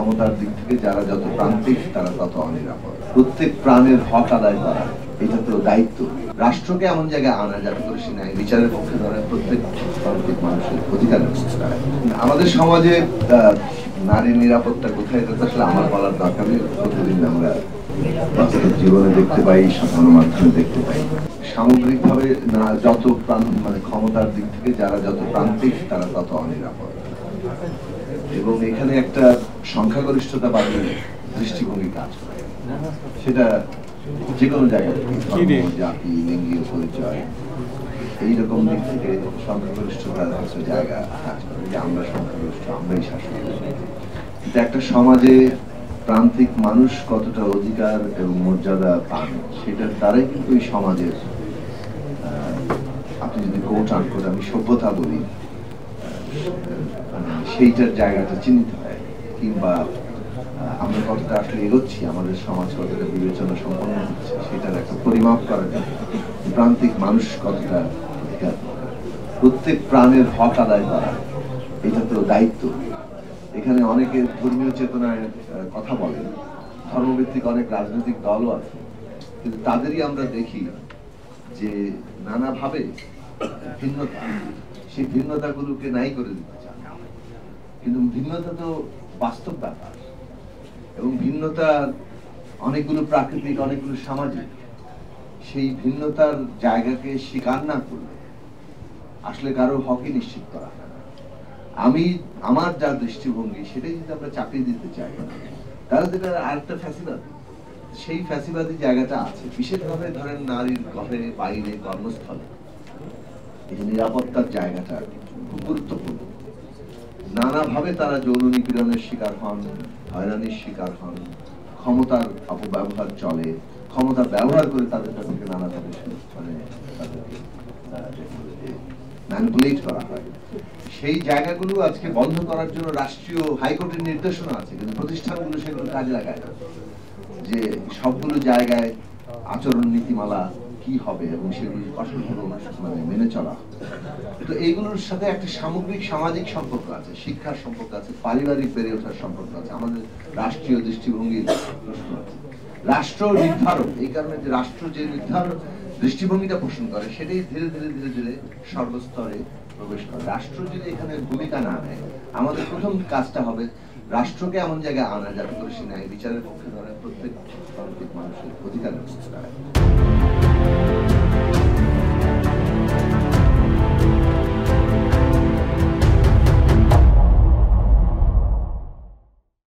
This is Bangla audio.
ক্ষমতার দিক থেকে যারা যত প্রান্তিক তারা তত অনিরাপদ। প্রত্যেক প্রাণের হক আদায় করা এটা তো দায়িত্ব। রাষ্ট্রকে এমন জায়গায় আনা যাতে করে সে ন্যায় বিচারের পক্ষে দাঁড়ায়, প্রত্যেক প্রান্তিক মানুষের অধিকারের পক্ষে দাঁড়ায়। আমাদের সমাজে নারীর নিরাপত্তা কোথায়, এটা আসলে আমার বলার দরকার নেই। প্রতিদিন আমরা বাস্তব জীবনে দেখতে পাই, গণমাধ্যমে দেখতে পাই। সামগ্রিকভাবে যত ক্ষমতার দিক থেকে যারা যত প্রান্তিক তারা তত অনিরাপদ, এবং এখানে একটা সংখ্যাগরিষ্ঠতাবাদী দৃষ্টিভঙ্গি কাজ করে। সেটা যে কোনো জায়গায়, জাতি, লিঙ্গীয় পরিচয়, এইরকম দিক থেকে সংখ্যাগরিষ্ঠতার একটা জায়গা কাজ করে যে আমরা সংখ্যাগরিষ্ঠ, আমরাই শাসন। কিন্তু একটা সমাজে প্রান্তিক মানুষ কতটা অধিকার এবং মর্যাদা পান সেটার দ্বারাই কিন্তু এই সমাজের, আপনি যদি কোট আনকোট আমি সভ্যতা বলি, সেইটার জায়গাটা চিহ্নিত হয়। কিংবা আমরা কতটা আসলে এগোচ্ছি, আমাদের সমাজ কতটা বিবেচনা সম্পন্ন হচ্ছে সেটার একটা পরিমাপ করা যায়। প্রান্তিক মানুষ কতটা অধিকার, প্রত্যেক প্রাণের হক আদায় করা এটা তো দায়িত্ব। এখানে অনেকে ধর্মীয় চেতনায় কথা বলেন, ধর্মভিত্তিক অনেক রাজনৈতিক দলও আছে, কিন্তু তাদেরই আমরা দেখি যে নানাভাবে ভিন্নতা, সেই ভিন্নতাগুলোকে নাই করে দিতে চান। কিন্তু ভিন্নতা তো বাস্তব ব্যাপার, এবং ভিন্নতার অনেকগুলো প্রাকৃতিক, অনেকগুলো সামাজিক। সেই ভিন্নতার জায়গাকে স্বীকার না করলে আসলে কারো হকই নিশ্চিত করা হয় না। আমার যা দৃষ্টিভঙ্গি সেটাই যদি আমরা চাপিয়ে দিতে চাই, তাহলে যেটা আরেকটা ফ্যাসিবাদী, সেই ফ্যাসিবাদী জায়গাটা আছে। বিশেষভাবে ধরেন নারীর ঘরে, বাইরে, কর্মস্থলে এই যে নিরাপত্তার জায়গাটা খুব গুরুত্বপূর্ণ। নানাভাবে তারা যৌন নিপীড়নের শিকার হন, হয়রানির শিকার হন, ক্ষমতার অপব্যবহার চলে, ক্ষমতা ব্যবহার করে তাদের কাছে নানাভাবে তাদেরকে ম্যানিপুলেট করা হয়। সেই জায়গাগুলো আজকে বন্ধ করার জন্য রাষ্ট্রীয় হাইকোর্টের নির্দেশনা আছে, কিন্তু প্রতিষ্ঠানগুলো সেগুলো কাজে লাগায় না। যে সবগুলো জায়গায় আচরণ নীতিমালা কি হবে এবং সেগুলো কঠোরভাবে মেনে চলা। তো এইগুলোর সাথে একটা সামগ্রিক সামাজিক সম্পর্ক আছে, শিক্ষার সম্পর্ক আছে, পারিবারিক বেড়ে ওঠার সম্পর্ক আছে, আমাদের রাষ্ট্রীয় দৃষ্টিভঙ্গির প্রশ্ন আছে। রাষ্ট্র নির্ধারণ, এই কারণে যে রাষ্ট্র যে নির্ধারণ দৃষ্টিভঙ্গিটা পোষণ করে সেটাই ধীরে ধীরে ধীরে ধীরে সর্বস্তরে প্রবেশ করে। রাষ্ট্র যদি এখানে ভূমিকা না নেয়, আমাদের প্রথম কাজটা হবে রাষ্ট্রকে এমন জায়গায় আনা যাতে করে সে ন্যায় বিচারের পক্ষে দাঁড়ায়, প্রত্যেক প্রান্তিক মানুষের অধিকারের পক্ষে দাঁড়ায়।